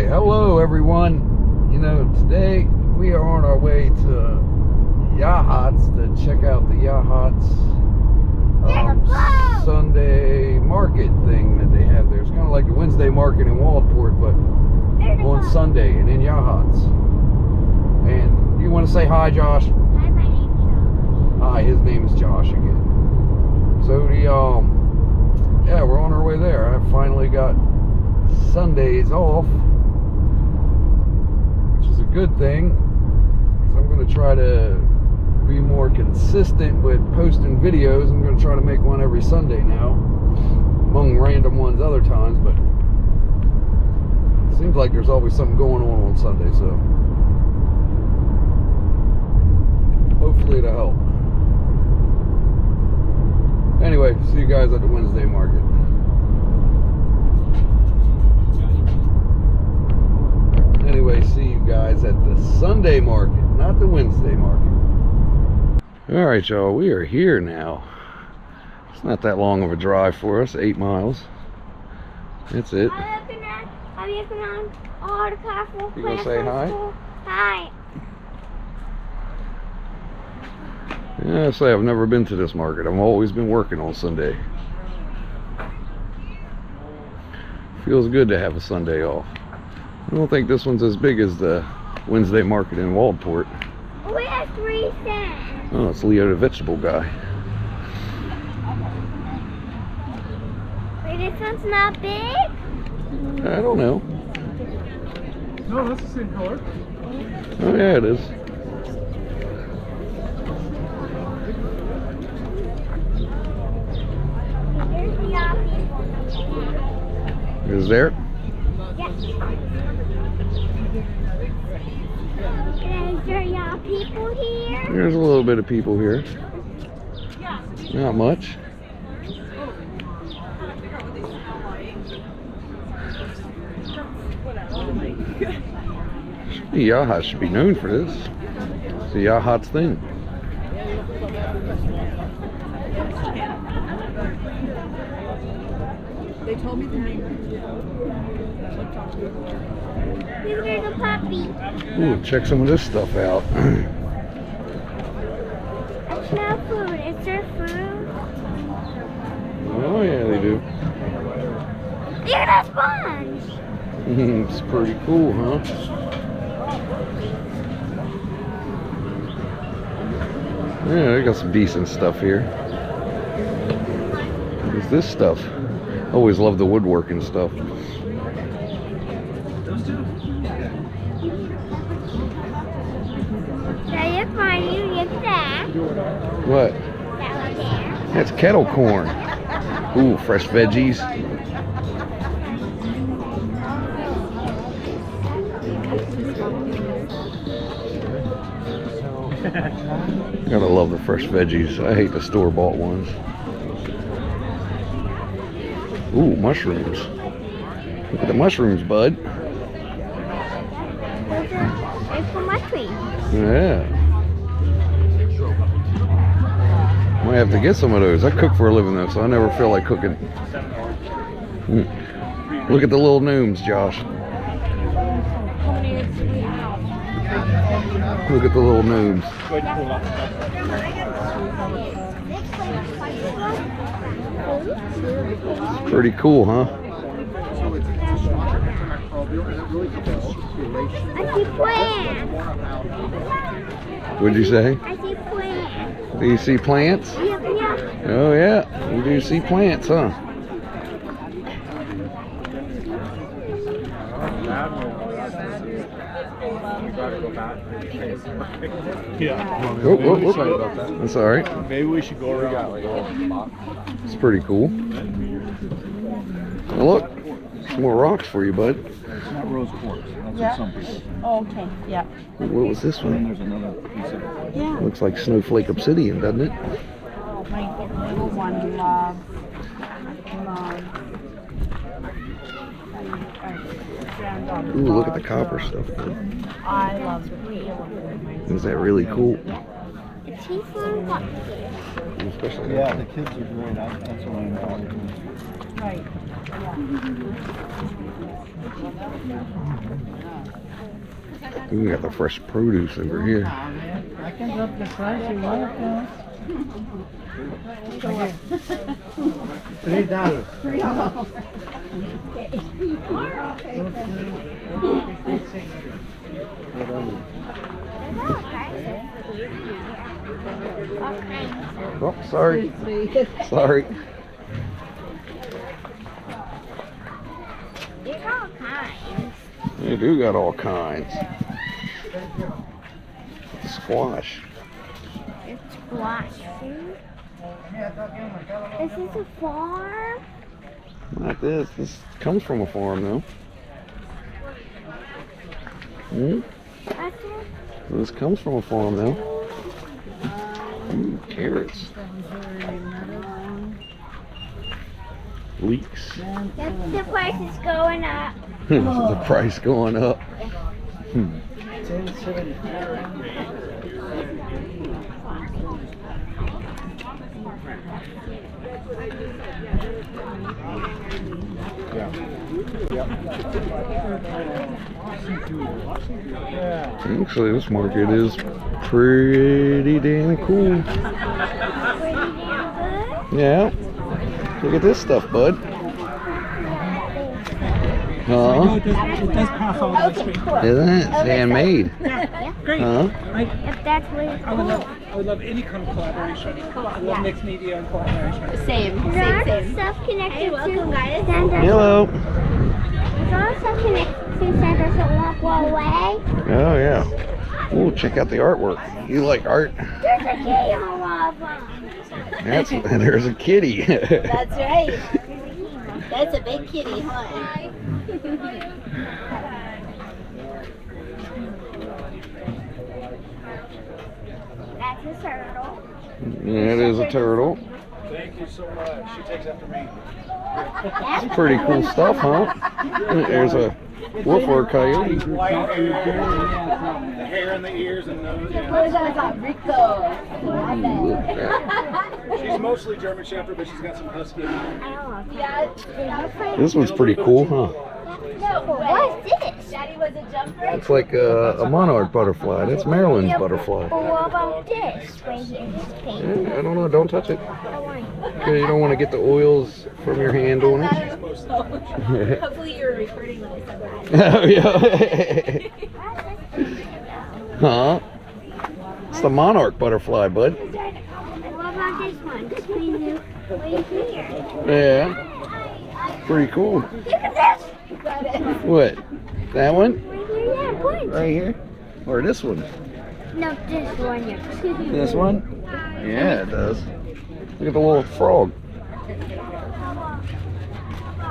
hello everyone. You know, today we are on our way to Yachats to check out the Yachats Sunday market thing that they have there. It's kind of like the Wednesday market in Waldport, but on Sunday and in Yachats. And you want to say hi, Josh? Hi, my name's Josh. Hi, his name is Josh again. So the yeah, we're on our way there. I finally got Sundays off, which is a good thing. So I'm going to try to be more consistent with posting videos. I'm going to try to make one every Sunday now, among random ones other times, but it seems like there's always something going on Sunday, so hopefully it'll help. Anyway, see you guys at the Wednesday market. Anyway, see you guys at the Sunday market, not the Wednesday market. Alright, y'all, we are here now. It's not that long of a drive for us, 8 miles. That's it. I'm looking on all the colorful plants. You gonna say hi? Hi. Yeah, I say I've never been to this market. I've always been working on Sunday. Feels good to have a Sunday off. I don't think this one's as big as the Wednesday market in Waldport. We have 3 cents. Oh, it's Leo the vegetable guy. Wait, this one's not big? I don't know. No, that's the same color. Oh yeah, it is. Here's the people. Is there? Yes. Is there y'all people here? There's a little bit of people here. Not much. Yachats should be known for this. It's the Yachats thing. They told me the name. Here's a puppy. Ooh, check some of this stuff out. That's no food. Is there food? Oh yeah, they do. Look at that sponge. It's pretty cool, huh? Yeah, they got some decent stuff here. What's this stuff? Always love the woodworking stuff. Now you're fine. You look at that. What? That one there. That's kettle corn. Ooh, fresh veggies. Gotta love the fresh veggies. I hate the store-bought ones. Ooh, mushrooms. Look at the mushrooms, bud. It's for my tree. Yeah. Might have to get some of those. I cook for a living though, so I never feel like cooking. Look at the little gnomes, Josh. Look at the little gnomes. It's pretty cool, huh? I see plants. What'd you say? I see plants. Do you see plants? Yeah. Oh yeah, you do see plants, huh? Yeah. Oh, Sorry about that. That's all right. Maybe we should go around. It's pretty cool. Now look, some more rocks for you, bud. It's not rose quartz. That's Yeah. what some people. Oh, okay, yeah. What was this And then one? there's another piece of it. Yeah. Looks like snowflake obsidian, doesn't it? My little one loves. Ooh, look at the copper stuff, bud. I love it. Is that really cool? Is he from what? Especially Yeah, the kids are great. That's what I know. Right. We got the fresh produce over here. I can drop the price you want. $3. Oh, sorry. Sorry. There's all kinds. They do got all kinds. Squash. It's squash food. This is a farm. Not this. This comes from a farm, though. Hmm? That's it. This comes from a farm, though. Ooh, carrots. Leeks. The price is going up. The price going up. Actually, this market is pretty damn cool. Yeah. Look at this stuff, bud. Huh? It does pass all the street. Isn't it? It's handmade. Great. Huh? If that's really I would cool. love, I would love any kind of collaboration. I love mixed media and collaboration. There's stuff connected to Santa. Hello. There's all stuff connected to Santa, so it won't go away. Oh, yeah. Ooh, check out the artwork. You like art? There's a key on one of them. There's a kitty. That's right. That's a big kitty, huh? That's a turtle. Yeah, it is a turtle. Thank you so much. She takes after me. It's pretty cool stuff, huh? There's a wolf or a coyote. White hair, the hair and the ears and nose. She's mostly German Shepherd, but she's got some husky. This one's pretty cool, huh? What's this? Daddy was a jumper. It's like a monarch butterfly. That's Maryland's butterfly. But what about this right here? This pink. I don't know. Don't touch it. I want it. Okay, you don't want to get the oils from your hand on it. Hopefully you were recording when I said that. Oh, yeah. Huh? It's the monarch butterfly, bud. What about this one? This one new right here. Yeah. Pretty cool. Look at this. What? That one? Right here, yeah, point. Right here? Or this one? No, this one here. This one? Yeah, it does. Look at the little frog.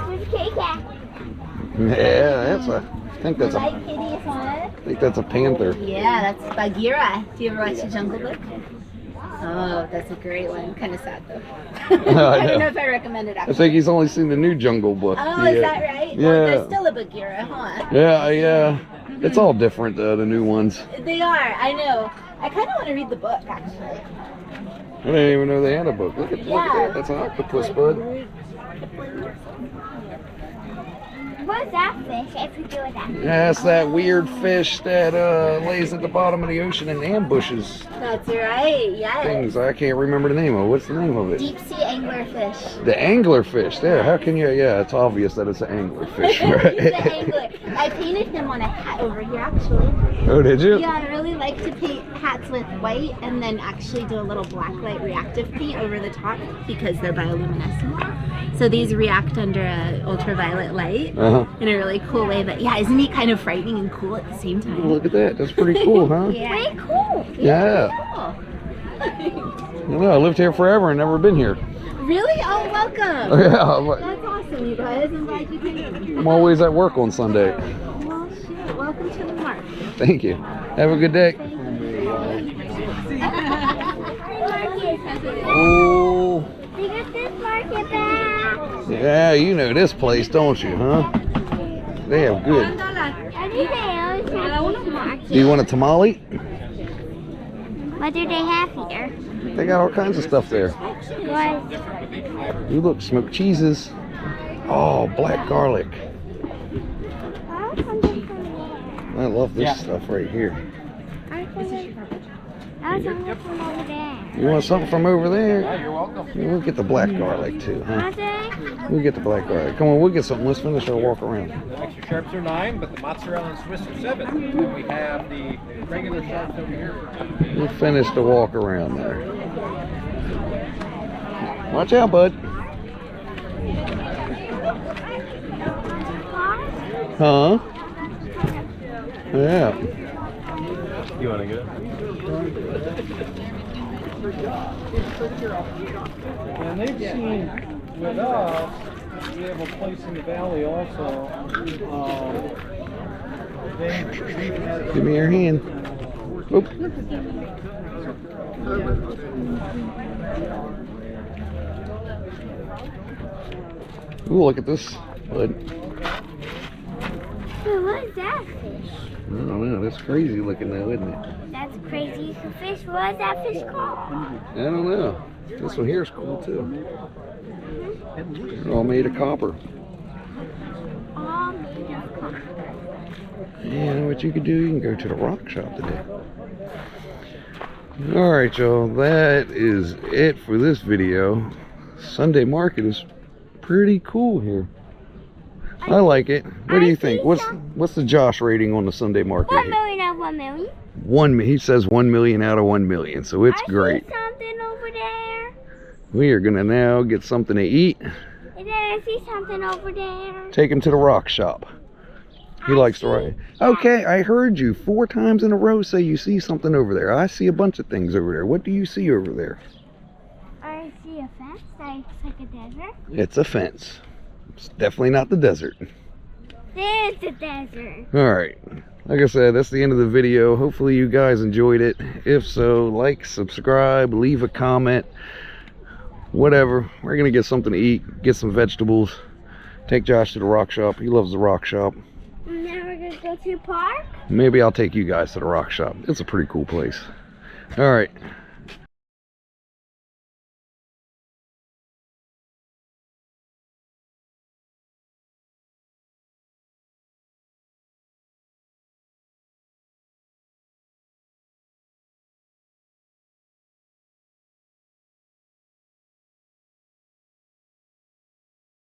Where's the cake at? Yeah, that's I think that's Like a kitties, huh? panther. Yeah, that's Bagheera. Do you ever watch The Jungle Book? Oh, that's a great one. Kind of sad though. I don't know if I recommend it I actually. think he's only seen the new Jungle Book. Oh, is that right? Yeah. Well, there's still a Bagheera, huh? Yeah. It's all different, the new ones. They are, I know. I kind of want to read the book actually. I didn't even know they had a book. Look at that. That's an octopus, bud. What's that fish? I forget what that is. That's that weird fish that lays at the bottom of the ocean and ambushes That's right, yes. things. I can't remember the name of it. What's the name of it? Deep sea anglerfish. The anglerfish. There. How can you? Yeah, it's obvious that it's an anglerfish, He's the right? angler. I painted him on a hat over here actually. Oh, did you? Yeah, I really like to paint hats with white and then actually do a little black light reactive paint over the top because they're bioluminescent. So these react under a ultraviolet light in a really cool way. But yeah, isn't he kind of frightening and cool at the same time? Look at that. That's pretty cool, huh? Yeah. Pretty cool. Yeah. Cool. I lived here forever and never been here. Really? Oh, welcome. Yeah. That's awesome, you guys. I'm glad you came. I'm always at work on Sunday. Well, shoot. Welcome to the market. Thank you. Have a good day. Oh. They got this market back. Yeah, you know this place, don't you, huh? They have good. I think they always have this market. Do you want a tamale? What do they have here? They got all kinds of stuff there. What? You look, smoked cheeses. Oh, black garlic. Oh, I love this stuff right here. I was something from over there. You want something from over there? Yeah, you're welcome. Yeah, we'll get the black garlic too, huh? Was it? We'll get the black garlic. Come on, we'll get something. Let's finish our walk around. The extra sharps are 9, but the mozzarella and Swiss are 7. And we have the regular sharps over here. We'll finish the walk around there. Watch out, bud. Huh? Yeah. You want to get it? And they've seen with us, we have a place in the valley also. We've had Give me your hand. Oop. Ooh, look at this, bud. So what is that fish? I don't know. That's crazy looking though, isn't it? That's crazy fish. What is that fish called? I don't know. This one here is cool too. They're all made of copper. All made of copper. Yeah, you know what you could do? You can go to the rock shop today. Alright, y'all. That is it for this video. Sunday market is pretty cool here. I like it. What do you think? What's the Josh rating on the Sunday market? 1 million out of 1 million. He says 1 million out of 1 million, so it's great. I see something over there. We are gonna now get something to eat. And then I see something over there. Take him to the rock shop. He likes to ride. Okay, I heard you 4 times in a row say you see something over there. I see a bunch of things over there. What do you see over there? I see a fence that looks like a desert. It's a fence. It's definitely not the desert. There's the desert. Alright, like I said, that's the end of the video. Hopefully you guys enjoyed it. If so, like, subscribe, leave a comment, whatever. We're gonna get something to eat, get some vegetables, take Josh to the rock shop. He loves the rock shop. And now we're gonna go to the park. Maybe I'll take you guys to the rock shop. It's a pretty cool place. Alright,